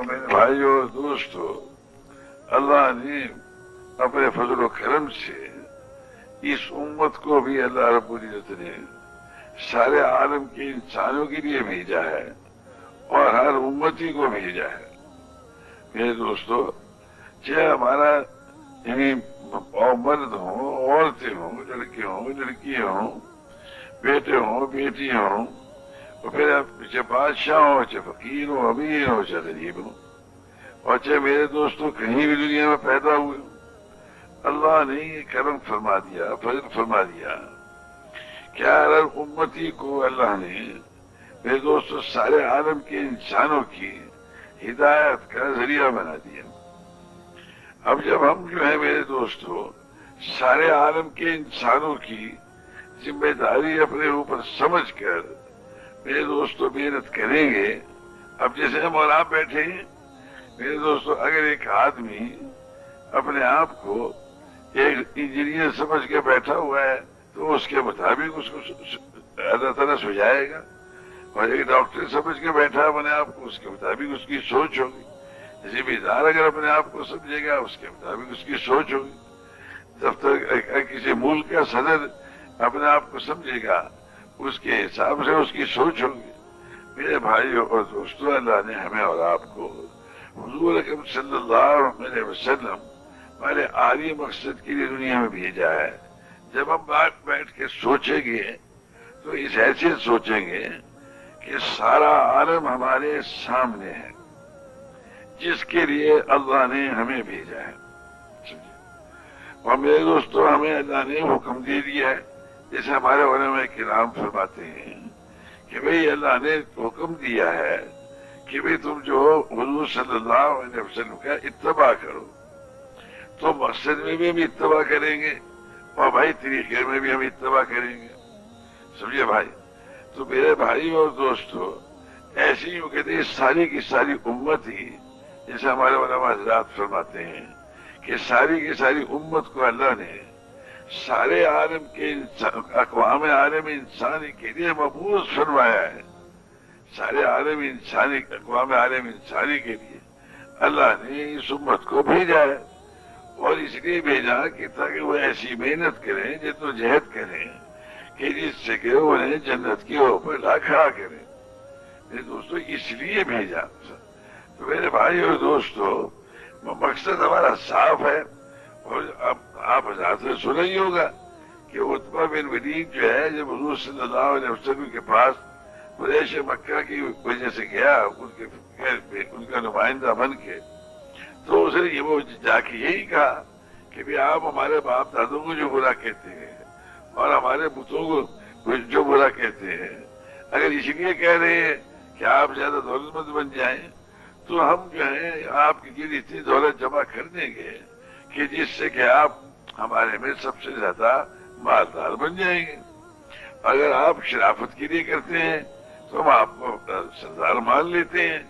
اور میرے بھائیوں اور دوستو، اللہ نے اپنے فضل و کرم سے اس امت کو بھی اللہ رب العزت نے سارے عالم کے انسانوں کے لیے بھیجا ہے اور ہر امتی کو بھیجا ہے۔ میرے دوستو، چاہے ہمارا یعنی مرد ہوں، عورتیں ہوں، لڑکے ہوں، لڑکیاں ہوں، بیٹے ہوں، بیٹی ہوں، اور پھر چاہے بادشاہ ہو، چاہے فقیر ہو، امیر ہو، چاہے غریب ہو، اور چاہے میرے دوستوں کہیں بھی دنیا میں پیدا ہوئے ہوں، اللہ نے یہ کرم فرما دیا، فضل فرما دیا کہ ہر امتی کو اللہ نے میرے دوستوں سارے عالم کے انسانوں کی ہدایت کا ذریعہ بنا دیا۔ اب جب ہم جو ہے میرے دوستوں سارے عالم کے انسانوں کی ذمہ داری اپنے اوپر سمجھ کر میرے دوستوں محنت کریں گے، اب جیسے ہم اور آپ بیٹھے ہیں میرے دوستوں، اگر ایک آدمی اپنے آپ کو ایک انجینئر سمجھ کے بیٹھا ہوا ہے تو اس کے مطابق اس کو اللہ تعالیٰ سجائے گا، اور ایک ڈاکٹر سمجھ کے بیٹھا اپنے آپ کو اس کے مطابق اس کی سوچ ہوگی، ذمہ اگر اپنے آپ کو سمجھے گا اس کے مطابق اس کی سوچ ہوگی، دفتر کسی ملک کا صدر اپنے آپ کو سمجھے گا اس کے حساب سے اس کی سوچ ہوگی۔ میرے بھائیوں اور دوستوں، اللہ نے ہمیں اور آپ کو حضور اکرم صلی اللہ علیہ وسلم ہمارے عالی مقصد کے لیے دنیا میں بھیجا ہے۔ جب ہم بیٹھ کے سوچیں گے تو اس حیثیت سوچیں گے کہ سارا عالم ہمارے سامنے ہے جس کے لیے اللہ نے ہمیں بھیجا ہے، اور میرے دوستوں ہمیں اللہ نے حکم دے دیا ہے، جیسے ہمارے علماء کرام فرماتے ہیں کہ بھئی اللہ نے حکم دیا ہے کہ بھئی تم جو حضور صلی اللہ علیہ وسلم کا اتباع کرو، تو مقصد میں بھی ہم اتباع کریں گے اور بھائی طریقے میں بھی ہم اتباع کریں گے، سمجھے بھائی؟ تو میرے بھائی اور دوستو، ایسی یوں کہتے ہیں ساری کی ساری امت ہی، جیسے ہمارے علماء حضرات فرماتے ہیں کہ ساری کی ساری امت کو اللہ نے سارے عالم کے اقوام عالم انسانی کے لیے مبعوث فرمایا ہے، سارے عالم انسانی اقوام عالم انسانی کے لیے اللہ نے اس امت کو بھیجا ہے، اور اس لیے بھیجا کہ تاکہ وہ ایسی محنت کریں، جدوجہد کریں کہ جس سے کہ انہیں جنت کی اوپر لا کھڑا کریں۔ میرے دوستو اس لیے بھیجا۔ تو میرے بھائی اور دوستو، مقصد ہمارا صاف ہے، اور اب آپ حضرات نے سنا ہی ہوگا کہ عتبہ بن ولید جو ہے جب حضور صلی اللہ علیہ وسلم کے پاس قریش مکہ کی وجہ سے گیا ان کا نمائندہ بن کے، تو اسے یہ وہ جا کے یہی کہا کہ بھی آپ ہمارے باپ دادوں کو جو برا کہتے ہیں اور ہمارے بتوں کو جو برا کہتے ہیں، اگر اس لیے کہہ رہے ہیں کہ آپ زیادہ دولت مند بن جائیں تو ہم جو ہے آپ کے لیے اتنی دولت جمع کر دیں گے کہ جس سے کہ آپ ہمارے میں سب سے زیادہ مالدار بن جائیں گے، اگر آپ شرافت کے لیے کرتے ہیں تو ہم آپ کو سردار مان لیتے ہیں،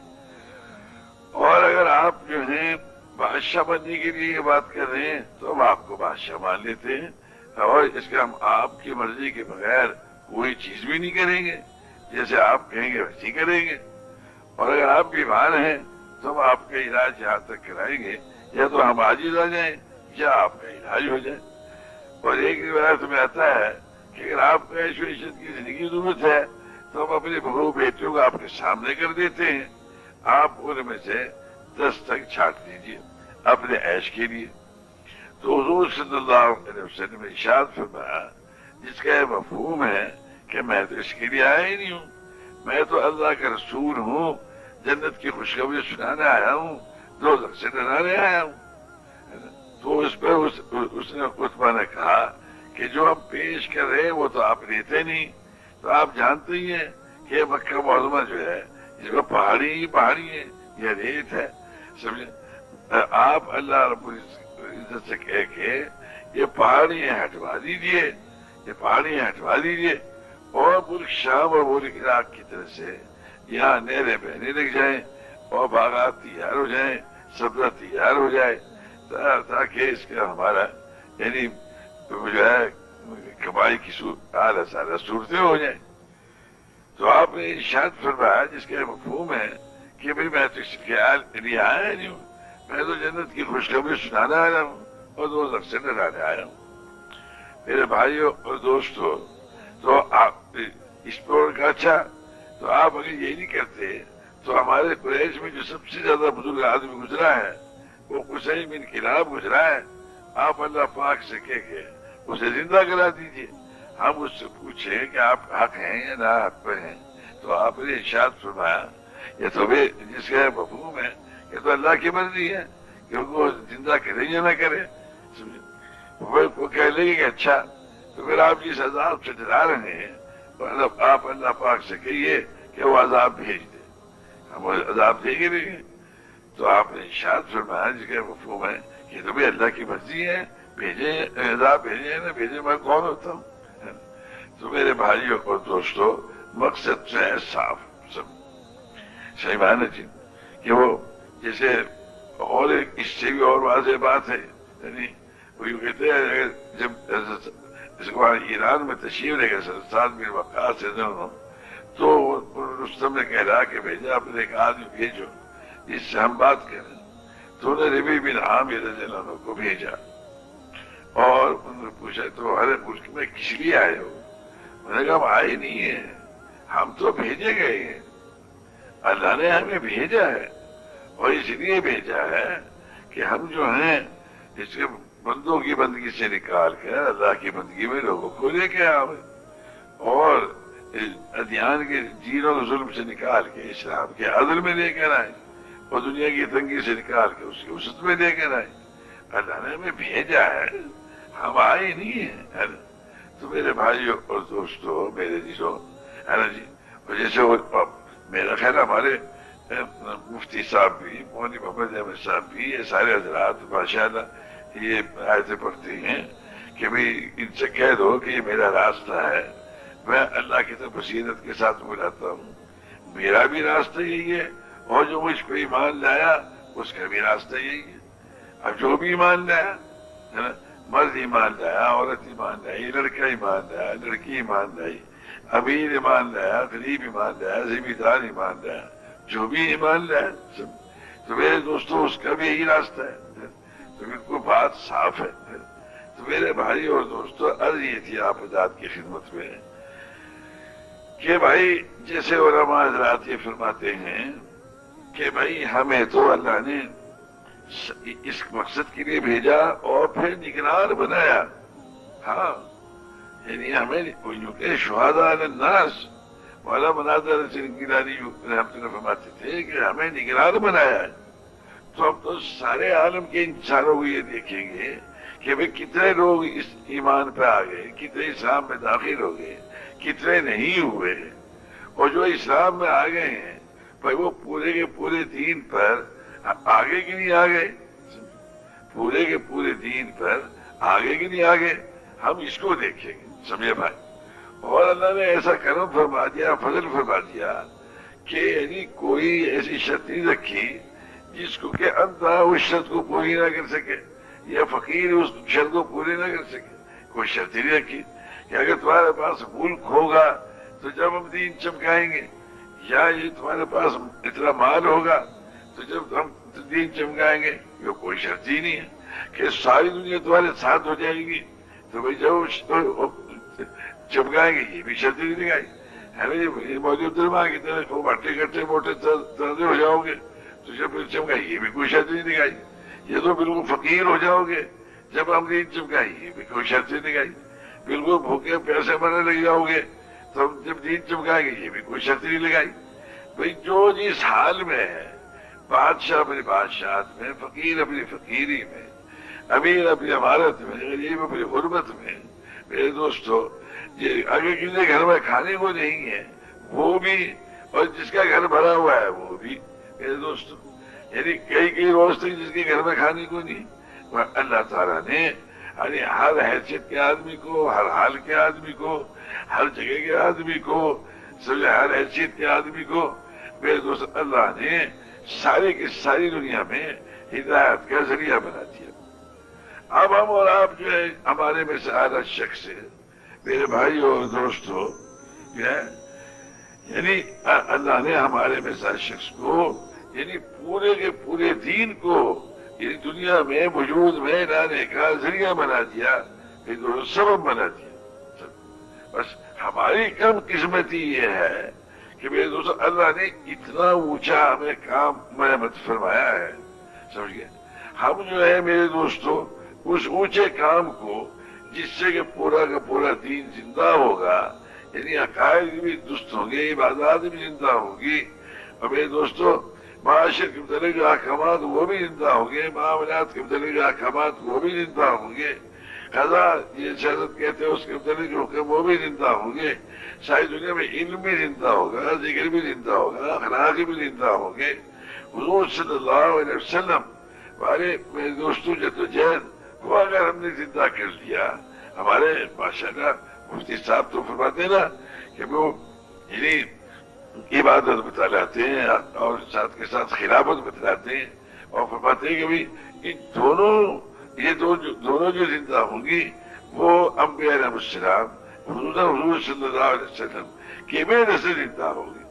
اور اگر آپ جو ہیں بادشاہ بننے کے لیے یہ بات کر رہے ہیں تو ہم آپ کو بادشاہ مان لیتے ہیں، اور اس کے ہم آپ کی مرضی کے بغیر کوئی چیز بھی نہیں کریں گے، جیسے آپ کہیں گے ویسے کریں گے، اور اگر آپ بیمار ہیں تو ہم آپ کا علاج یہاں تک کرائیں گے، یا تو ہم عاجز آ جائیں یا آپ کا علاج ہو جائے۔ اور ایک روایت میں آتا ہے کہ اگر آپ کو عیش و عشرت کی زندگی کی ضرورت ہے تو ہم اپنے بہو بیٹیوں کو آپ کے سامنے کر دیتے ہیں، آپ ان میں سے 10 تک چھانٹ دیجیے اپنے عیش کے لیے۔ تو حضور صلی اللہ علیہ وسلم نے ارشاد فرمایا، جس کا یہ مفہوم ہے کہ میں تو اس کے لیے آیا ہی نہیں ہوں، میں تو اللہ کا رسول ہوں، جنت کی خوشخبری سنانے آیا ہوں، دوزخ سے ڈرانے آیا ہوں۔ تو اس پر اس نے عتبہ نے کہا کہ جو ہم پیش کر رہے ہیں وہ تو آپ لیتے نہیں، تو آپ جانتے ہی ہیں کہ مکہ معظمہ جو ہے اس میں پہاڑی ہی پہاڑی ہے، یہ ریت ہے، سمجھے؟ آپ اللہ رب العزت سے کہہ کے یہ پہاڑیاں ہٹوا دیجیے، یہ پہاڑیاں ہٹوا دیجیے، اور ملک شام اور ملک عراق کی طرف سے یہاں نہریں بہنے لگ جائیں اور باغات تیار ہو جائیں، سبزہ تیار ہو جائے، تاکہ اس کا ہمارا یعنی جو ہے کمائی کی اعلیٰ سارا صورتیں ہو جائیں۔ تو آپ نے ارشاد فرمایا، جس کا مفہوم ہے کہ بھائی میں تو اس خیال لیے آیا نہیں ہوں، میں تو جنت کی خوشخبری سنانا آیا ہوں اور دوزخ سے ڈرانے آیا ہوں۔ میرے بھائیوں اور دوستوں، تو آپ اس پر کا اچھا تو آپ اگر یہ نہیں کرتے تو ہمارے قریش میں جو سب سے زیادہ بزرگ آدمی گزرا ہے وہ قصی بن کلاب گزرا ہے، آپ اللہ پاک سے کہہ کے اسے زندہ کرا دیجئے۔ ہم اس سے پوچھیں کہ آپ حق ہیں یا نہ حق پہ ہیں، تو آپ نے ارشاد فرمایا یہ تو بھی جس کا مفہوم ہے، یہ تو اللہ کی مرضی ہے کہ ان کو زندہ کرے یا نہ کرے۔ وہ کہہ لیں کہ اچھا تو پھر آپ جس عذاب سے ڈرا رہے ہیں آپ اللہ پاک سے کہیے کہ وہ عذاب بھیج دے، ہم وہ عذاب دیں گے نہیں۔ تو آپ نے ارشاد فرمایا جس کا مفہوم ہے کہ تو بھی اللہ کی مرضی ہے، بھیجیں عذاب بھیجیں نہ بھیجیں، میں کون ہوتا ہوں۔ تو میرے بھائیوں اور دوستوں، مقصد سے ہے صاف سب صحیح معنی جی کہ وہ جیسے اور ایک اس سے بھی اور واضح بات ہے، یعنی وہ یوں کہتے ہیں جب اس کو ایران میں تشریف لے گئے سعد بن وقاص سے دونوں، تو رستم نے کہلا کہ بھیجا اپنے ایک آدمی بھیجو جس سے ہم بات کریں، تو انہوں نے ربیع بن عامر رضی اللہ عنہ کو بھیجا اور انہوں نے پوچھا تو ہر ملک میں کس لیے آئے ہو؟ انہوں نے کہا ہم آئے نہیں ہیں، ہم تو بھیجے گئے ہیں، اللہ نے ہمیں بھیجا ہے اور اس لیے بھیجا ہے کہ ہم جو ہیں اس کے بندوں کی بندگی سے نکال کر اللہ کی بندگی میں لوگوں کو لے کے آئے اور ادیان کے دینوں کے ظلم سے نکال کے اسلام کے عدل میں لے کر آئے اور دنیا کی تنگی سے نکال کے اس کی وسعت میں لے کر آئے۔ اللہ نے ہمیں بھیجا ہے، ہم آئے نہیں ہیں۔ تو میرے بھائیوں اور دوستوں، میرے جیسو ہے نا جی، جیسے میرا خیال ہمارے مفتی صاحب بھی، مولوی محمد احمد صاحب بھی، یہ سارے حضرات ماشاءاللہ یہ آیتیں پڑھتے ہیں کہ بھئی ان سے کہہ دو کہ یہ میرا راستہ ہے، میں اللہ کی طرف بصیرت کے ساتھ بلاتا ہوں، میرا بھی راستہ یہی ہے اور جو مجھ پہ ایمان لایا اس کا بھی راستہ یہی ہے۔ اب جو بھی ایمان لایا ہے نا، مرد ایمان لایا، عورت ایمان لائی، لڑکا ایمان لایا، لڑکی ایمان لائی، امیر ایمان لایا، غریب ایمان لایا، زمیندار ایمان لایا، جو بھی ایمان لایا تو میرے دوستوں اس کا بھی یہی راستہ ہے، تو بالکل بات صاف ہے۔ تو میرے بھائی اور دوستوں، عرض یہ تھی آپ حضرات کی خدمت میں کہ بھائی جیسے علماء حضرات یہ فرماتے ہیں کہ بھائی ہمیں تو اللہ نے اس مقصد کے لیے بھیجا اور پھر نگران بنایا، ہاں یعنی ہمیں یوں کہ شہداء علی الناس، مولانا مناظر حسین گیلانی رحمۃ اللہ فرماتے تھے کہ ہمیں نگران بنایا ہے، تو اب تو سارے عالم کے انسانوں کو یہ دیکھیں گے کہ بھئی کتنے لوگ اس ایمان پہ آ گئے، کتنے اسلام میں داخل ہو گئے، کتنے نہیں ہوئے، اور جو اسلام میں آ گئے ہیں بھائی وہ پورے کے پورے دین پر آگے کی نہیں آگے، پورے کے پورے دین پر آگے کی نہیں آگے، ہم اس کو دیکھیں گے، سمجھے بھائی۔ اور اللہ نے ایسا کرم فرما دیا، فضل فرما دیا کہ یعنی کوئی ایسی شرط نہیں رکھی جس کو کہ انتہا اس شرط کو پوری نہ کر سکے یا فقیر اس شرط کو پوری نہ کر سکے، کوئی شرط نہیں رکھی کہ اگر تمہارے پاس ملک ہوگا تو جب ہم دین چمکائیں گے، یا یہ تمہارے پاس اتنا مال ہوگا تو جب ہم دین چمکائیں گے، یہ کوئی شرط ہی نہیں ہے کہ ساری دنیا تمہارے ساتھ ہو جائے گی تو بھائی جب چمکائیں گے، یہ بھی شرط نہیں لگائی ہے نا جی۔ موجود درما کی طرح خوب ہٹے کٹے موٹے تازے ہو جاؤ گے تو جب چمکائیں یہ بھی کوئی شرط نہیں لگائی، یہ تو بالکل فقیر ہو جاؤ گے جب ہم دین چمکائیں یہ بھی کوئی شرط نہیں لگائی، بالکل بھوکے پیسے مرنے لگ جاؤ گے تو ہم جب دین چمکائیں گے یہ بھی کوئی شرط نہیں لگائی۔ بھائی جو جس حال میں ہے، بادشاہ اپنی بادشاہت میں، فقیر اپنی فقیری میں، امیر اپنی عمارت میں، غریب اپنی غربت میں، میرے دوستو اگر کسی کے گھر میں کھانے کو نہیں ہے وہ بھی، اور جس کا گھر بھرا ہوا ہے وہ بھی، میرے دوستو یعنی کئی روز تک جس کے گھر میں کھانے کو نہیں، اللہ تعالیٰ نے یعنی ہر حیثیت کے آدمی کو، ہر حال کے آدمی کو، ہر جگہ کے آدمی کو، ہر حیثیت کے آدمی کو میرے دوست اللہ نے ساری کی ساری دنیا میں ہدایت کا ذریعہ بنا دیا۔ اب ہم اور آپ جو ہے ہمارے میں سے اعلیٰ شخص ہے میرے بھائی اور دوستو، یعنی اللہ نے ہمارے میں سے شخص کو یعنی پورے کے پورے دین کو یعنی دنیا میں وجود میں لانے کا ذریعہ بنا دیا، پھر سبب بنا دیا۔ بس ہماری کم قسمتی یہ ہے کہ میرے دوستو اللہ نے اتنا اونچا ہمیں کام مرمت فرمایا ہے، سمجھ گئے؟ ہم جو ہے میرے دوستو اس اونچے کام کو جس سے کہ پورا کا پورا دین زندہ ہوگا، یعنی عقائد بھی درست ہوں گے، عبادات بھی زندہ ہوگی، اور میرے دوستو معاشرت کے متعلق احکامات وہ بھی زندہ ہوں گے، معاملات کے متعلق احکامات وہ بھی زندہ ہوں گے، قضا یہ سیاست کہتے ہیں اس کے متعلق حکم وہ بھی زندہ ہوں گے، ساری دنیا میں علم بھی زندہ ہوگا، ذکر بھی زندہ ہوگا، اخلاق بھی زندہ ہوں گے۔ حضور صلی اللہ علیہ وسلم ہمارے میرے دوستوں جدوجہد کو اگر ہم نے زندہ کر دیا، ہمارے ماشاءاللہ مفتی صاحب تو فرماتے ہیں نا کہ وہ یعنی عبادت بتلاتے ہیں اور ساتھ کے ساتھ خلافت بتلاتے ہیں، اور فرماتے ہیں کہ بھائی ان دونوں جو زندہ ہوں گی وہ انبیاء علیہ السلام حضور صلی اللہ علیہ وسلم کی محنت سے زندہ ہوگی۔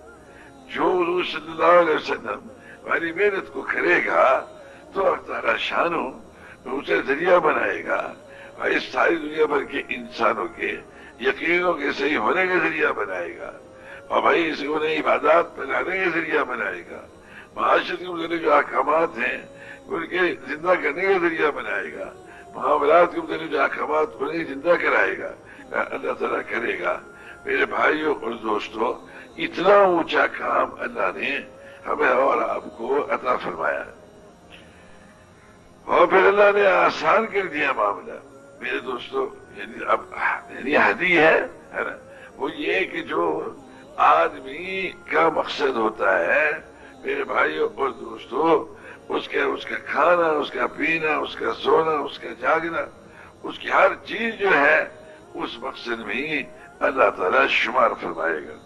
جو حضور صلی اللہ علیہ وسلم ہماری محنت کو کرے گا تو اللہ تعالیٰ شانو اسے ذریعہ بنائے گا، اور اس ساری دنیا بھر کے انسانوں کے یقینوں کے صحیح ہونے کا ذریعہ بنائے گا، اور بھائی اس کو نئی عبادات پھیلانے کا ذریعہ بنائے گا، معاشرت کے متعلق جو احکامات ہیں ان کے زندہ کرنے کا ذریعہ بنائے گا، معاملات کے متعلق جو احکامات انہیں زندہ کرائے گا، اللہ تعالیٰ کرے گا۔ میرے بھائیوں اور دوستوں اتنا اونچا کام اللہ نے ہمیں اور آپ کو عطا فرمایا، اور پھر اللہ نے آسان کر دیا معاملہ۔ میرے دوستوں یعنی اب یعنی حدی ہے نا، وہ یہ کہ جو آدمی کا مقصد ہوتا ہے میرے بھائیوں اور دوستوں، اس کا کھانا، اس کا پینا، اس کا سونا، اس کا جاگنا، اس کی ہر چیز جو ہے اس مقصد میں ہی اللہ تعالیٰ شمار فرمائے گا،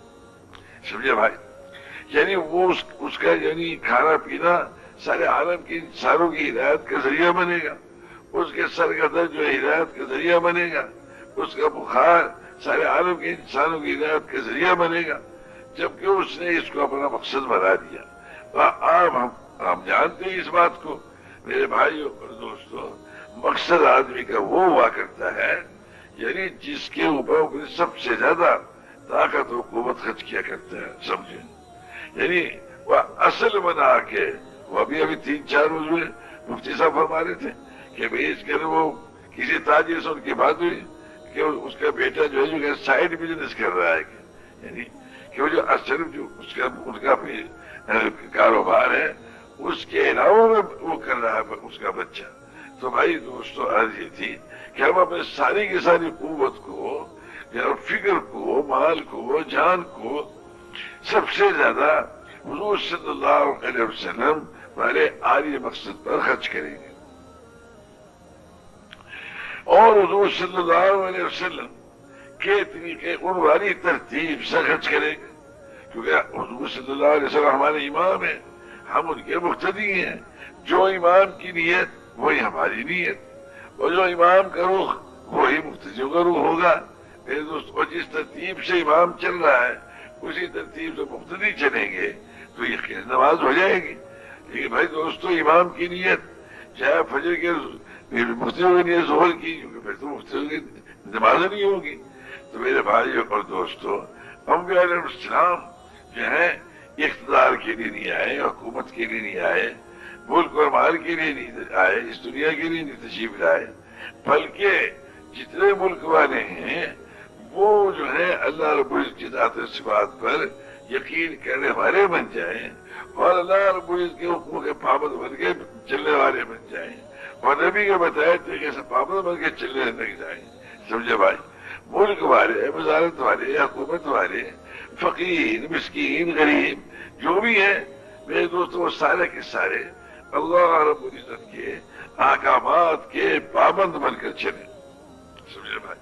سمجھے بھائی؟ یعنی وہ اس کا یعنی کھانا پینا سارے عالم کے انسانوں کی ہدایت کا ذریعہ بنے گا، اس کے سر کا درد جو ہدایت کا ذریعہ بنے گا، اس کا بخار سارے عالم کے انسانوں کی ہدایت کا ذریعہ بنے گا، جبکہ اس نے اس کو اپنا مقصد بنا دیا۔ آپ ہم جانتے ہیں اس بات کو میرے بھائیوں اور دوستوں، مقصد آدمی کا وہ ہوا کرتا ہے یعنی جس کے اوپر سب سے زیادہ طاقت و قوت خرچ کیا کرتا ہے، سمجھے؟ یعنی وہ اصل بنا کے وہ ابھی 3-4 روز میں مفتی صاحب فرما رہے تھے کہ بھائی اس کے وہ کسی تاجر سے ان کی بات ہوئی کہ اس کا بیٹا جو ہے جو سائڈ بزنس کر رہا ہے، یعنی کہ وہ جو اصل جو ان کا کاروبار ہے اس کے علاوہ میں وہ کر رہا ہے اس کا بچہ۔ تو بھائی دوستو عرض یہ تھی کہ ہم اپنے ساری کی ساری قوت کو، فکر کو، مال کو، جان کو سب سے زیادہ حضور صلی اللہ علیہ وسلم والے عالی مقصد پر خرچ کریں گے، اور حضور صلی اللہ علیہ وسلم کے طریقے ان والی ترتیب سے خرچ کریں گے، کیونکہ حضور صلی اللہ علیہ وسلم ہمارے امام ہیں، ہم ان کے مقتدی ہیں، جو امام کی نیت وہی ہماری نیت، اور جو امام کا رخ وہی مقتدیوں کا رخ ہوگا میرے دوست، اور جس ترتیب سے امام چل رہا ہے اسی ترتیب سے مقتدی چلیں گے تو یقین نماز ہو جائے گی۔ لیکن بھائی دوستو امام کی نیت چاہے فجر کے مقتدیوں کی نیت ظہر کی، کیونکہ پھر تو مقتدیوں کی نماز نہیں ہوگی۔ تو میرے بھائیوں اور دوستو انبیاء علیہ السلام جو ہے اقتدار کے لیے نہیں آئے، حکومت کے لیے نہیں آئے، ملک اور مال کے لیے نہیں آئے، اس دنیا کے لیے نہیں تشریف لائے، بلکہ جتنے ملک والے ہیں وہ جو ہے اللہ رب العزت کی ذات و صفات پر یقین کرنے والے بن جائیں، اور اللہ رب العزت کے حکموں کے پابند بن کے چلنے والے بن جائیں، اور نبی کے بتائے طریقے سے پابند بن کے چلنے لگ جائیں، سمجھے بھائی؟ ملک والے، وزارت والے، حکومت والے، فقیر، مسکین، غریب جو بھی ہیں میرے دوستوں، وہ سارے کے سارے اللہ رب العزت کے احکامات کے پابند بن کر چلیں، سمجھے بھائی؟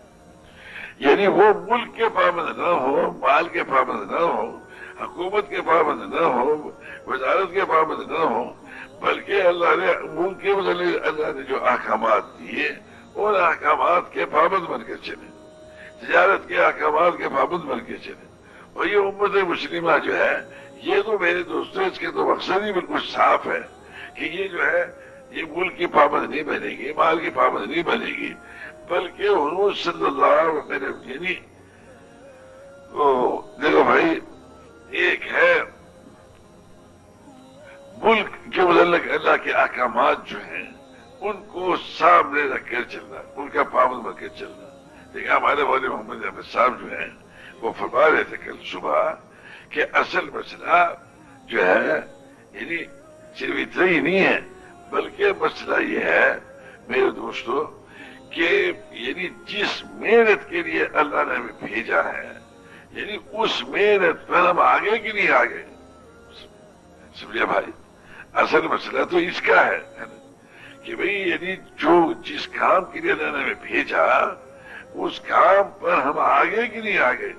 یعنی وہ ملک کے پابند نہ ہو، مال کے پابند نہ ہو، حکومت کے پابند نہ ہو، وزارت کے پابند نہ ہو، بلکہ اللہ نے ملک کے متعلق اللہ نے جو احکامات دیے ان احکامات کے پابند بن کر چلیں، تجارت کے احکامات کے پابند بن کے چلیں۔ اور یہ امت مسلمہ جو ہے یہ تو میرے دوستوں اس کے تو مقصد ہی بالکل صاف ہے کہ یہ جو ہے یہ ملک کی پابند نہیں بنے گی، مال کی پابند نہیں بنے گی، بلکہ حضور صلی اللہ علیہ وسلم یعنی دیکھو بھائی، ایک ہے ملک کے متعلق اللہ کے احکامات جو ہیں ان کو سامنے رکھ کر چلنا، ان کا پابند بن کے چلنا۔ لیکن ہمارے مولوی محمد احمد صاحب جو ہیں وہ فرما رہے تھے کل صبح کہ اصل مسئلہ جو ہے یعنی صرف اتنا ہی نہیں ہے، بلکہ مسئلہ یہ ہے میرے دوستو کہ یعنی جس محنت کے لیے اللہ نے ہمیں بھیجا ہے، یعنی اس محنت پر ہم آگے کی نہیں آگے، سمجھے بھائی؟ اصل مسئلہ تو اس کا ہے کہ بھئی یعنی جس کام کے لیے اللہ نے ہمیں بھیجا اس کام پر ہم آگے کی نہیں آگے۔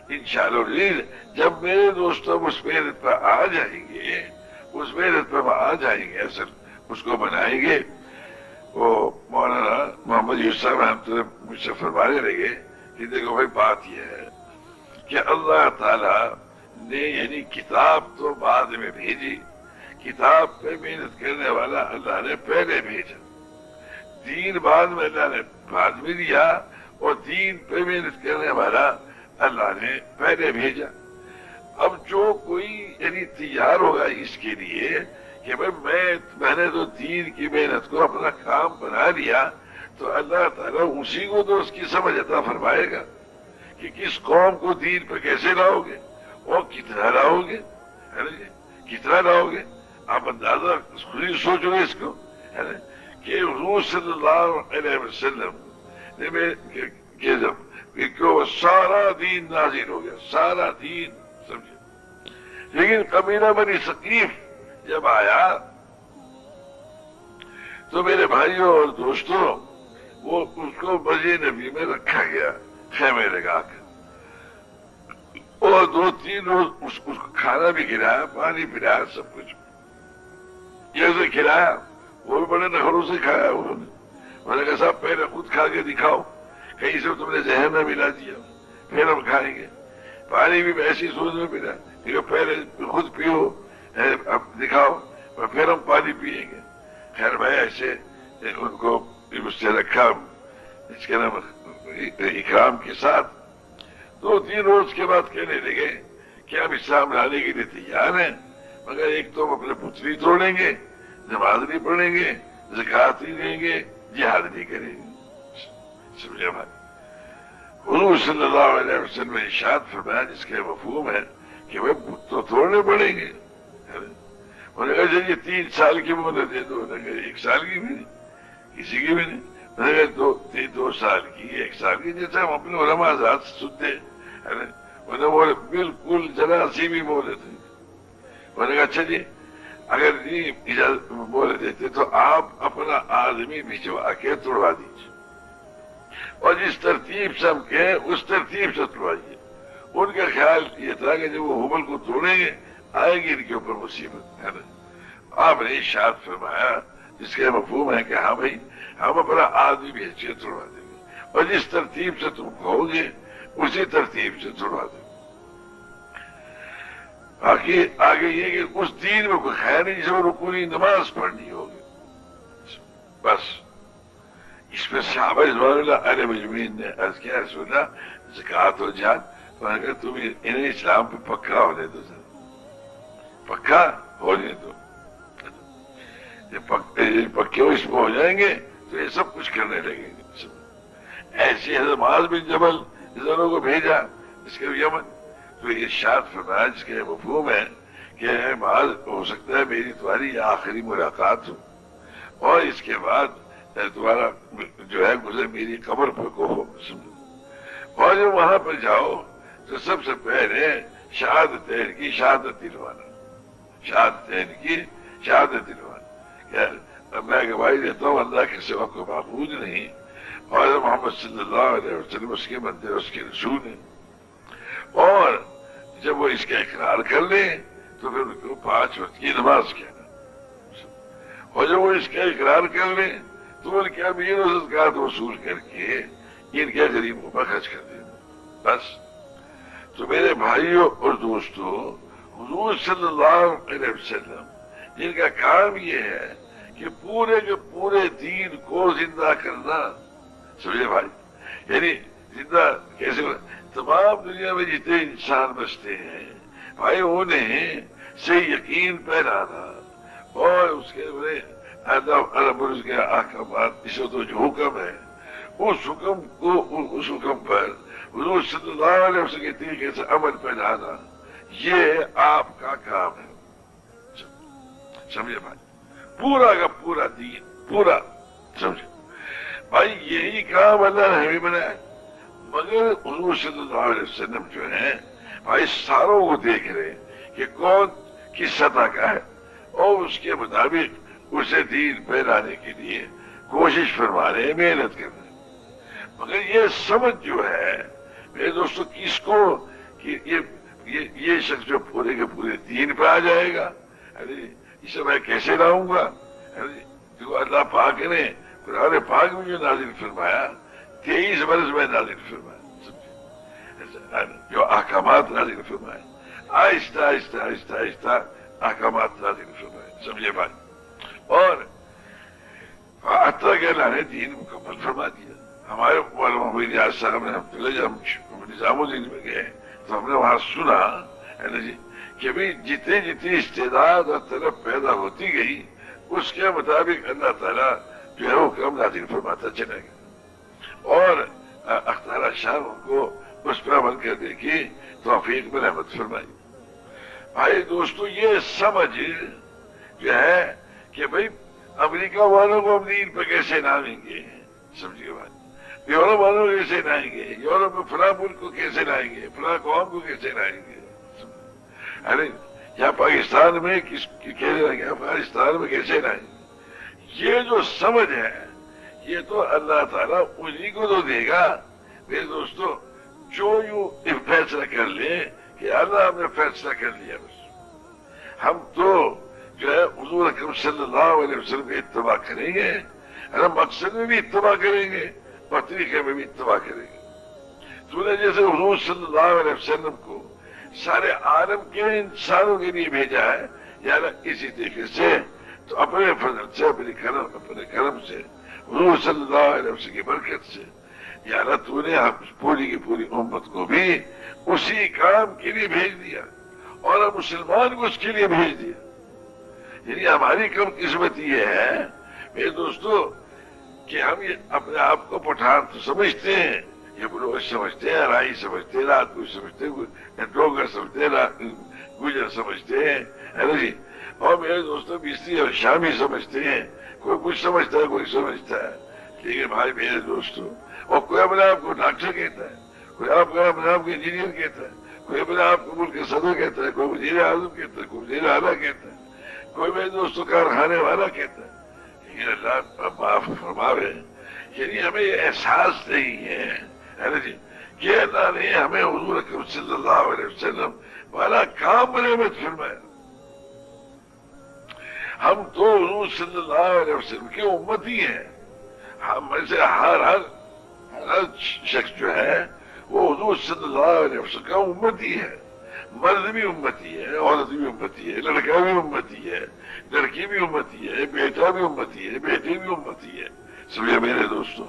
انشاءاللہ جب میرے دوستوں اس محنت پر آ جائیں گے، اس محنت پر آ جائیں گے، اصل اس کو بنائیں گے۔ وہ مولانا محمد یوسف رحمۃ اللہ مجھ سے فرمانے لگے کہ دیکھو بھائی بات یہ ہے کہ اللہ تعالی نے یعنی کتاب تو بعد میں بھیجی، کتاب پہ محنت کرنے والا اللہ نے پہلے بھیجا، دین بعد میں اللہ نے بعد میں دیا، اور دین پہ محنت کرنے والا اللہ نے پہلے بھیجا۔ اب جو کوئی یعنی تیار ہوگا اس کے لیے کہ بھائی میں نے تو دین کی محنت کو اپنا کام بنا لیا، تو اللہ تعالیٰ اسی کو تو اس کی سمجھ عطا فرمائے گا کہ کس قوم کو دین پہ کیسے لاؤ گے اور کتنا لاؤ گے، کتنا لاؤ گے۔ آپ اندازہ خود ہی سوچ رہے اس کو کہ حضور صلی اللہ علیہ وسلم نے جب سارا دین نازل ہو گیا، سارا دین سمجھے، لیکن قبیلہ بنی ثقیف جب آیا تو میرے بھائیوں اور دوستوں وہ اس کو مسجد نبی میں رکھا گیا خیمے لگا کر، اور 2-3 روز اس کو کھانا بھی کھلایا، پانی پلایا، سب کچھ جیسے کھلایا، وہ بھی بڑے نخروں سے کھایا انہوں نے۔ میں نے کہا صاحب پہلے خود کھا کے دکھاؤ، کہیں سے تم نے زہر نہ ملا دیا، پھر ہم کھائیں گے۔ پانی بھی ایسی سوچ میں پلا کہ پہلے خود پیو، اب دکھاؤ اور پھر ہم پانی پیئیں گے۔ خیر بھائی ایسے ان کو اس سے رکھا، اس کے نام اکرام کے ساتھ۔ 2-3 روز کے بعد کہنے لگے کہ ہم اسلام لانے کے لیے تیار ہیں، مگر ایک تو ہم اپنے پتری توڑیں گے، نماز نہیں پڑھیں گے، زکوٰۃ نہیں دیں گے، جہاد نہیں کریں گے۔ سمجھے بھائی؟ حضور صلی اللہ علیہ وسلم نے ارشاد فرمایا جس کے مفہوم ہے کہ وہ تو توڑنے پڑیں گے۔ انہوں نے کہا چلیے 3 سال کی مہلت دے دو، انہوں نے کہا 1 سال کی بھی نہیں، کسی کی بھی نہیں، انہوں نے کہا 2 سال کی، 1 سال کی، جیسے ہم اپنے علماء حضرات سنتے ہیں، انہوں نے بالکل ذرا سی بھی مہلت نہیں۔ انہوں نے کہا چلیے اگر نہیں اجازت بول دیتے تو آپ اپنا آدمی بھجوا کے توڑوا دیجیے، اور جس ترتیب سے ہم کہیں اس ترتیب سے توڑوائیے۔ ان کا خیال یہ تھا کہ جب وہ حبل کو توڑیں گے آئے گی ان کے اوپر مصیبت، ہے نا۔ آپ نے ارشاد فرمایا جس کا مفہوم ہے کہ ہاں بھائی ہم اپنا آدمی بھیج کے توڑوا دیں گے، اور جس ترتیب سے تم کہو گے اسی ترتیب سے توڑوا دیں گے۔ باقی آگے یہ کہ اس دین میں کوئی خیر نہیں، جس میں رکوعی نماز پڑھنی ہوگی، بس۔ اس میں صحابہ رضوان اللہ علیہ مجمعین نے عرض کیا رسول اللہ زکوٰۃ اور جہاد، تو کہ تم انہیں اسلام پہ پکا ہونے دو، پکا ہونے دو، پکے اس میں ہو جائیں گے تو یہ سب کچھ کرنے لگیں گے۔ ایسے حضرت معاذ بن جبل جنہوں کو بھیجا اس کے یمن، تو یہ ارشاد فرمایا جس کے مفہوم ہے کہ معاذ ہو سکتا ہے میری تمہاری یہ آخری ملاقات ہو، اور اس کے بعد تمہارا جو ہے گزر میری قبر پہ کو ہو، اور جب وہاں پر جاؤ تو سب سے پہلے شہادتین کی شہادت دلوانا، شہادتین کی شہادت دلوانا کہ میں گواہی دیتا ہوں اللہ کے سوا کوئی معبود نہیں، اور محمد صلی اللہ علیہ وسلم اس کے بندے اس کے رسول ہیں۔ اور جب وہ اس کا اقرار کر لیں تو پھر ان کو 5 وقت کی نماز کہنا، اور جب وہ اس کا اقرار کر لیں تو ان کے امیر و زکوٰۃ وصول کر کے ان کے غریبوں پر خرچ کر دینا، بس۔ تو میرے بھائیوں اور دوستوں، حضور صلی اللہ علیہ وسلم جن کا کام یہ ہے کہ پورے کے پورے دین کو زندہ کرنا، سمجھے بھائی، یعنی زندہ کیسے، تمام دنیا میں جتنے انسان بستے ہیں بھائی انہیں سے یقین پہنانا اور اس کے کے احکامات، اس وقت جو حکم ہے اس حکم کو، اس حکم پر حضور صلی اللہ علیہ وسلم کے طریقے سے عمل پہنانا، یہ آپ کا کام ہے، سمجھے بھائی، پورا کا پورا دین، پورا، سمجھے بھائی، یہی کام اللہ نے ہمیں بنایا، مگر حضور صلی اللہ علیہ وسلم جو ہے بھائی ساروں کو دیکھ رہے کہ کون کس سطح کا ہے اور اس کے مطابق اسے دین پھیلانے کے لیے کوشش فرما رہے ہیں، محنت کر رہے ہیں، مگر یہ سمجھ جو ہے میرے دوستو کس کو کہ یہ شخص جو پورے کے پورے دین پہ آ جائے گا، اسے میں کیسے لاؤں گا، جو اللہ پاک نے قرآن پاک میں جو نازل فرمایا 23 برس میں نازل فرمایا، جو احکامات نازل فرمائے، آہستہ آہستہ آہستہ آہستہ احکامات نازل فرمائے، سمجھے بھائی، اور حتیٰ کہ اللہ نے دین مکمل فرما دیا۔ ہمارے مولانا محمد نیاز صاحب نے جب ہم نظام الدین میں گئے تو ہم نے وہاں سنا کہ بھائی جتنی جتنی استعداد اور طلب پیدا ہوتی گئی اس کے مطابق اللہ تعالیٰ جو ہے وہ حکم نازل فرماتا چلے گا، اور اختیار شاہ کو اس پر عمل کرنے کی توفیق میں رحمت فرمائی۔ بھائی دوستو یہ سمجھ جو ہے کہ بھئی امریکہ والوں کو ہم دین پہ کیسے لائیں گے، سمجھیے بھائی، یورپ والوں کو کیسے لائیں گے، یورپ میں فلاں ملک کو کیسے لائیں گے، فلاں قوم کو کیسے لائیں گے، ارے یہاں پاکستان میں کیسے لائیں گے، افغانستان میں کیسے لائیں گے، یہ جو سمجھ ہے یہ تو اللہ تعالیٰ انہی کو تو دے گا میرے دوستو جو یوں فیصلہ کر لے کہ اللہ ہم نے فیصلہ کر لیا، بس ہم تو جو ہے حضور اکرم صلی اللہ علیہ وسلم کی اتباع کریں گے، ہم مقصد میں بھی اتباع کریں گے اور طریقے میں بھی اتباع کریں گے۔ تو نے جیسے حضور صلی اللہ علیہ وسلم کو سارے عالم کے انسانوں کے لیے بھیجا ہے، یعنی اسی طریقے سے تو اپنے فضل سے، اپنے کرم سے، حضور صلی اللہ علیہ وسلم کی برکت سے یا اللہ تو نے پوری کی پوری امت کو بھی اسی کام کے لیے بھیج دیا اور ہم مسلمان کو اس کے لیے بھیج دیا۔ یعنی ہماری کم قسمت یہ ہے میرے دوستو کہ ہم یہ اپنے آپ کو پٹھان تو سمجھتے ہیں، یہ بلوچ سمجھتے ہیں، رائی سمجھتے ہیں، راجپوت سمجھتے ہیں، ڈوگر سمجھتے ہیں، گجر سمجھتے ہیں، ہے نا جی، اور میرے دوستوں بستی اور شامی سمجھتے ہیں، کوئی کچھ سمجھتا ہے، کوئی سمجھتا ہے، لیکن بھائی میرے دوستوں، اور کوئی اپنے آپ کو ڈاکٹر کہتا ہے، کوئی اپنے آپ کو انجینئر کہتا ہے، کوئی اپنے آپ کو ملک کے صدر کہتا ہے، کوئی وزیر اعظم کہتا ہے، کوئی وزیر اعلیٰ کہتا ہے، کوئی میرے دوستوں کارخانے والا کہتا ہے، لیکن اللہ معاف فرماوے، یعنی ہمیں یہ احساس نہیں ہے نا جی کہ اللہ نے ہمیں حضور اکرم صلی اللہ علیہ وسلم والا کام نعمت فرمایا۔ ہم تو حضور صلی اللہ علیہ وسلم کی امتی ہیں، ہم میں سے ہر شخص جو ہے وہ حضور صلی اللہ علیہ وسلم کا امتی ہے، مرد بھی امتی ہے، عورت بھی امتی ہے، لڑکا بھی امتی ہے، لڑکی بھی امتی ہے، بیٹا بھی امتی ہے، بیٹی بھی امتی ہے، سمجھے میرے دوستوں،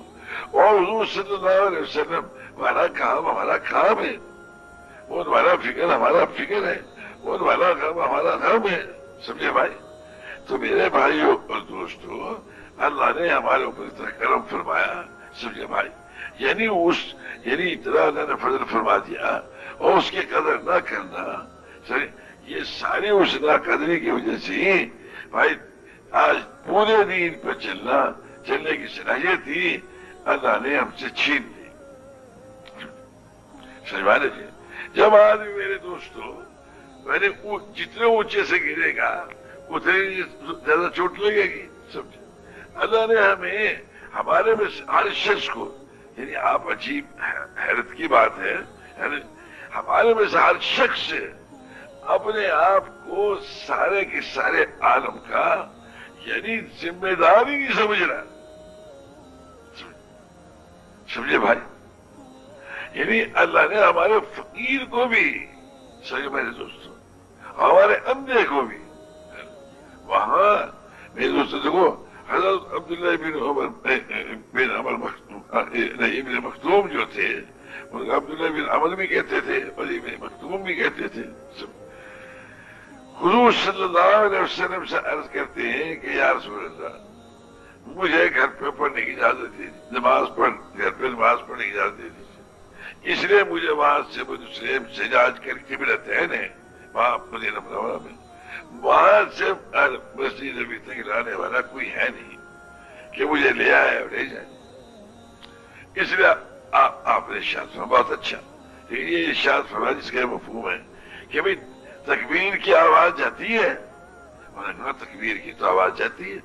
اور حضور صلی اللہ علیہ وسلم ہمارا کام ہمارا کام ہے، وہ ہمارا فکر ہمارا فکر ہے، وہ ہمارا غم ہمارا غم ہے، سمجھے بھائی۔ تو میرے بھائیوں اور دوستوں اللہ نے ہمارے اوپر اتنا کرم فرمایا، سمجھے بھائی، یعنی اتنا اللہ نے فضل فرما دیا اور اس کی قدر نہ کرنا، یہ ساری اس نا قدری کی وجہ سے ہی بھائی آج پورے دین پہ چلنے کی صلاحیت ہی اللہ نے ہم سے چھین لی، سمجھوانے جی۔ جب آدمی میرے دوستوں جتنے اونچے سے گرے گا اتنی زیادہ چوٹ لگے گی، سمجھے۔ اللہ نے ہمیں ہمارے میں ہر شخص کو، یعنی آپ عجیب حیرت کی بات ہے، یعنی ہمارے میں سے ہر شخص سے اپنے آپ کو سارے کے سارے عالم کا یعنی ذمہ داری نہیں سمجھ رہا، سمجھے بھائی، یعنی اللہ نے ہمارے فقیر کو بھی، صحیح میرے دوستوں، ہمارے اندھے کو بھی، وہاں میرے دوستوں دیکھو حضرت عبداللہ بن عمر ابن مختوم جو تھے، ان کو عبداللہ بن عمر بھی کہتے تھے اور ابن مختوم بھی کہتے تھے. حضور صلی اللہ علیہ وسلم سے عرض کرتے ہیں کہ یا رسول اللہ مجھے گھر پہ پڑھنے کی اجازت دی، گھر پہ نماز پڑھنے کی اجازت دے دیجیے، اس لیے مجھے وہاں سے دوسرے سجاج کر قبلتین ہے وہاں مدینہ منورہ میں، وہاں سے مسجد نبی تک لانے والا کوئی ہے نہیں کہ مجھے لے آئے اور لے جائے. اس لیے آپ نے ارشاد فرمایا بہت اچھا، یہ ارشاد فرمایا جس کا مفہوم ہے کہ بھائی تکبیر کی آواز جاتی ہے، انہوں نے کہا تکبیر کی تو آواز جاتی ہے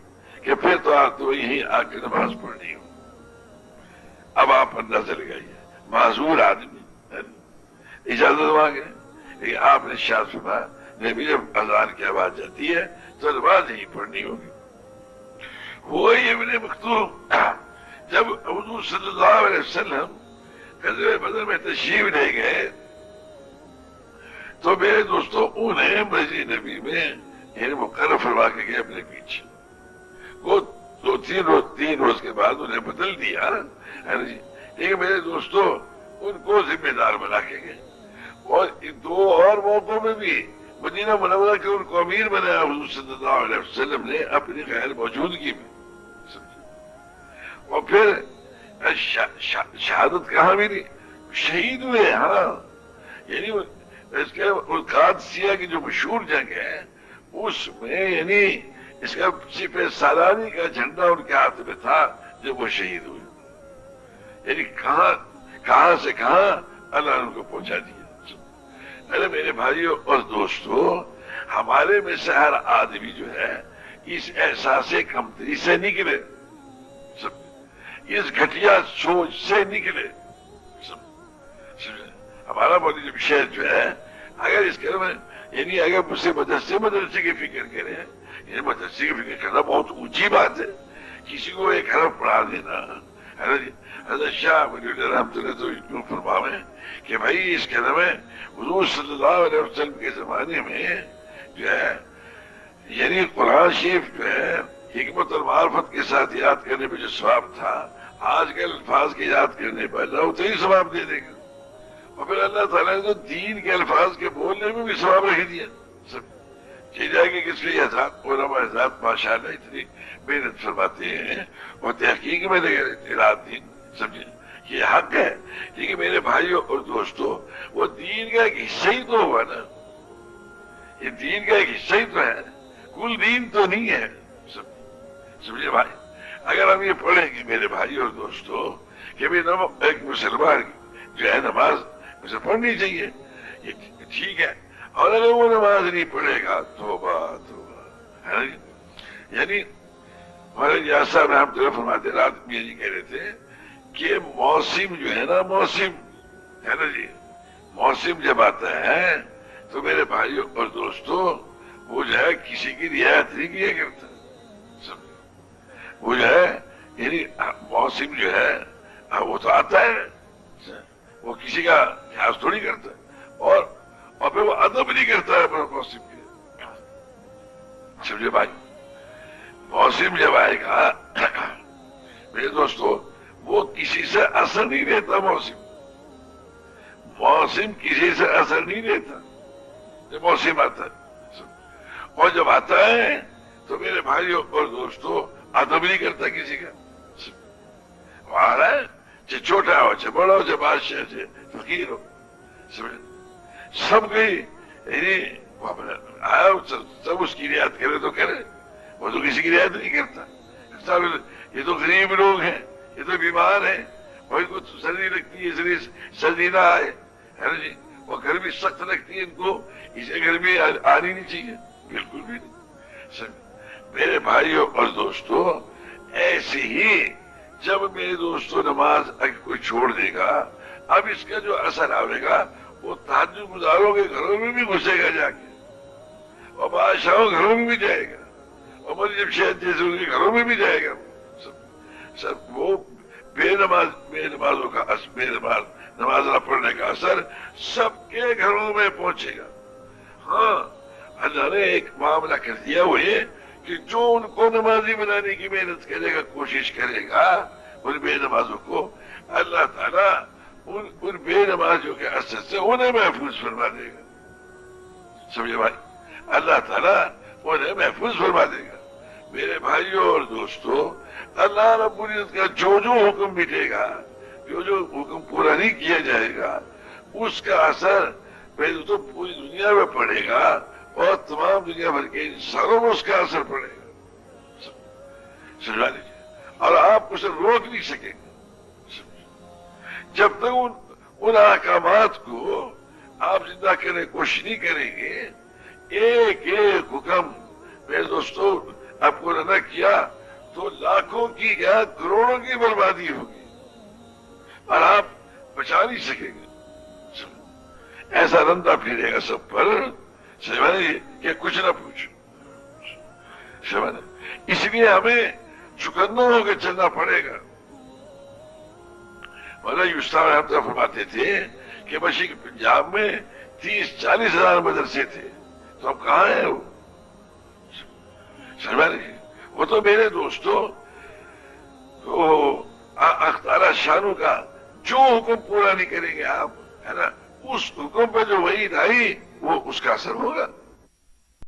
کہ پھر تو آپ تو یہیں آ کے نماز پڑھنی ہو. اب آپ اندازہ لگائیے معذور آدمی اجازت مانگے، لیکن آپ نے ارشاد فرمایا نبی جب اذان کی آواز جاتی ہے تو نماز یہیں پڑھنی ہوگی. وہی ابن مختوم جب حضور صلی اللہ علیہ وسلم غزوہ بدر میں تشریف لے گئے تو میرے دوستوں انہیں مسجد نبی میں یعنی مقرر فرما کے گئے اپنے پیچھے. وہ تین روز کے بعد انہیں بدل دیا، لیکن میرے دوستوں ان کو ذمہ دار بنا کے گئے. اور دو اور موقعوں میں بھی مدینہ منورہ کے ان کو امیر بنایا حضور صلی اللہ علیہ وسلم نے اپنی غیر موجودگی میں. اور پھر شہادت کہاں ملی؟ شہید ہوئے. ہاں یعنی اس کے قادسیہ کی جو مشہور جنگ ہے اس میں یعنی اس کا سپہ سالاری کا جھنڈا ان کے ہاتھ میں تھا جب وہ شہید ہوئے. یعنی کہاں سے کہاں اللہ نے ان کو پہنچا دیا. ارے میرے بھائیوں اور دوستوں، ہمارے میں سے ہر آدمی جو ہے اس احساس کمتری سے نکلے، اس گھٹیا سوچ سے نکلے. ہمارا مولانا جمشید جو ہے اگر اس کے میں یعنی اگر مجھ سے مدرسے کی فکر کرے، یعنی مدرسے کی فکر کرنا بہت اونچی بات ہے. کسی کو ایک حرف پڑھا دینا، حضرت شاہ ولی اللہ رحمۃ اللہ تو یوں فرماویں کہ بھائی اس کلمہ میں حضور صلی اللہ علیہ وسلم کے زمانے میں جو ہے یعنی قرآن شریف جو ہے حکمت اور معرفت کے ساتھ یاد کرنے پہ جو ثواب تھا، آج کل الفاظ کے یاد کرنے پر اللہ اتنا ہی ثواب دے دے گا. اور پھر اللہ تعالیٰ نے تو دین کے الفاظ کے بولنے میں بھی ثواب رکھ دیا. سب چل جائے گی کس لیے علماء حضرات ماشاء اللہ اتنی محنت فرماتے ہیں اور تحقیق میں لگے رہتے رات دن. سمجھے یہ حق ہے، لیکن میرے بھائیوں اور دوستوں وہ دین کا ایک حصہ ہی تو ہوا نا، یہ دین کا ایک حصہ ہی تو ہے، کل دین تو نہیں ہے. سمجھے بھائی، اگر ہم یہ پڑھیں گے میرے بھائی اور دوستوں کہ ایک مسلمان جو ہے نماز اسے پڑھنی چاہیے، یہ ٹھیک ہے، اور اگر وہ نماز نہیں پڑھے گا توبہ ہے. یعنی ہمارے یاسر صاحب رحمۃ اللہ فرماتے رات میں یہ کہہ رہے تھے کہ موسم جو ہے نا، موسم ہے نا جی، موسم جب آتا ہے تو میرے بھائیوں اور دوستوں وہ جو ہے کسی کی رعایت نہیں کیا کرتا. وہ جو ہے یعنی موسم جو ہے وہ تو آتا ہے، وہ کسی کا لحاظ تھوڑی کرتا ہے، اور پھر وہ ادب نہیں کرتا ہے موسم کے. سمجھے بھائی، موسم جب آئے گا میرے دوستوں وہ کسی سے اثر نہیں لیتا. موسم کسی سے اثر نہیں لیتا جب موسم آتا ہے، اور جب آتا ہے تو میرے بھائیوں اور دوستوں ادب نہیں کرتا کسی کا. وہاں ہے چاہے چھوٹا ہو چاہے بڑا ہو چاہے بادشاہ چاہے فقیر ہو، سب کوئی آیا سب اس کی رعایت کرے تو کرے، وہ تو کسی کی رعایت نہیں کرتا. یہ تو غریب لوگ ہیں، یہ تو بیمار ہیں، وہی کو سردی لگتی ہے اس لیے سردی نہ آئے ہے نا جی. وہ گرمی سخت لگتی ہے ان کو، اسے گرمی آنی نہیں چاہیے، بالکل بھی نہیں. میرے بھائیوں اور دوستوں ایسے ہی جب میرے دوستوں نماز اگر کوئی چھوڑ دے گا، اب اس کا جو اثر آئے گا وہ تہجد گزاروں کے گھروں میں بھی گھسے گا جا کے، اور بادشاہوں کے گھروں میں بھی جائے گا، اور مولانا جمشید جیسے ان کے گھروں میں بھی جائے گا. سب وہ بے نمازوں کا بے نماز نماز نہ پڑھنے کا اثر سب کے گھروں میں پہنچے گا. ہاں اللہ نے ایک معاملہ کر دیا وہ یہ کہ جو ان کو نمازی بنانے کی محنت کرے گا کوشش کرے گا ان بے نمازوں کو اللہ تعالیٰ ان بے نمازوں کے اثر سے انہیں محفوظ فرما دے گا. سمجھے بھائی اللہ تعالیٰ انہیں محفوظ فرما دے گا. میرے بھائیوں اور دوستوں اللہ رب العزت کا جو جو حکم مٹے گا جو جو حکم پورا نہیں کیا جائے گا اس کا اثر پہلے تو پوری دنیا میں پڑے گا اور تمام دنیا بھر کے انسانوں میں اس کا اثر پڑے گا. سمجھا لیجیے اور آپ اسے روک نہیں سکیں گے جب تک ان احکامات کو آپ زندہ کرنے کی کوشش نہیں کریں گے. ایک ایک حکم میرے دوستوں آپ کو نہ کیا تو لاکھوں کی کیا کروڑوں کی بربادی ہوگی اور آپ بچا نہیں سکیں گے. ایسا رندہ پھرے گا سب پر سمجھے کہ کچھ نہ پوچھو. سمجھے اس لیے ہمیں چکنا ہو کے چلنا پڑے گا. مولانا یوسف صاحب فرماتے تھے کہ مشرقی پنجاب میں 30-40 ہزار مدرسے تھے تو اب کہاں ہیں وہ؟ سمجھے وہ تو میرے دوستوں اختارہ شانوں کا جو حکم پورا نہیں کریں گے آپ ہے نا اس حکم پہ جو وحید آئی وہ اس کا اثر ہوگا.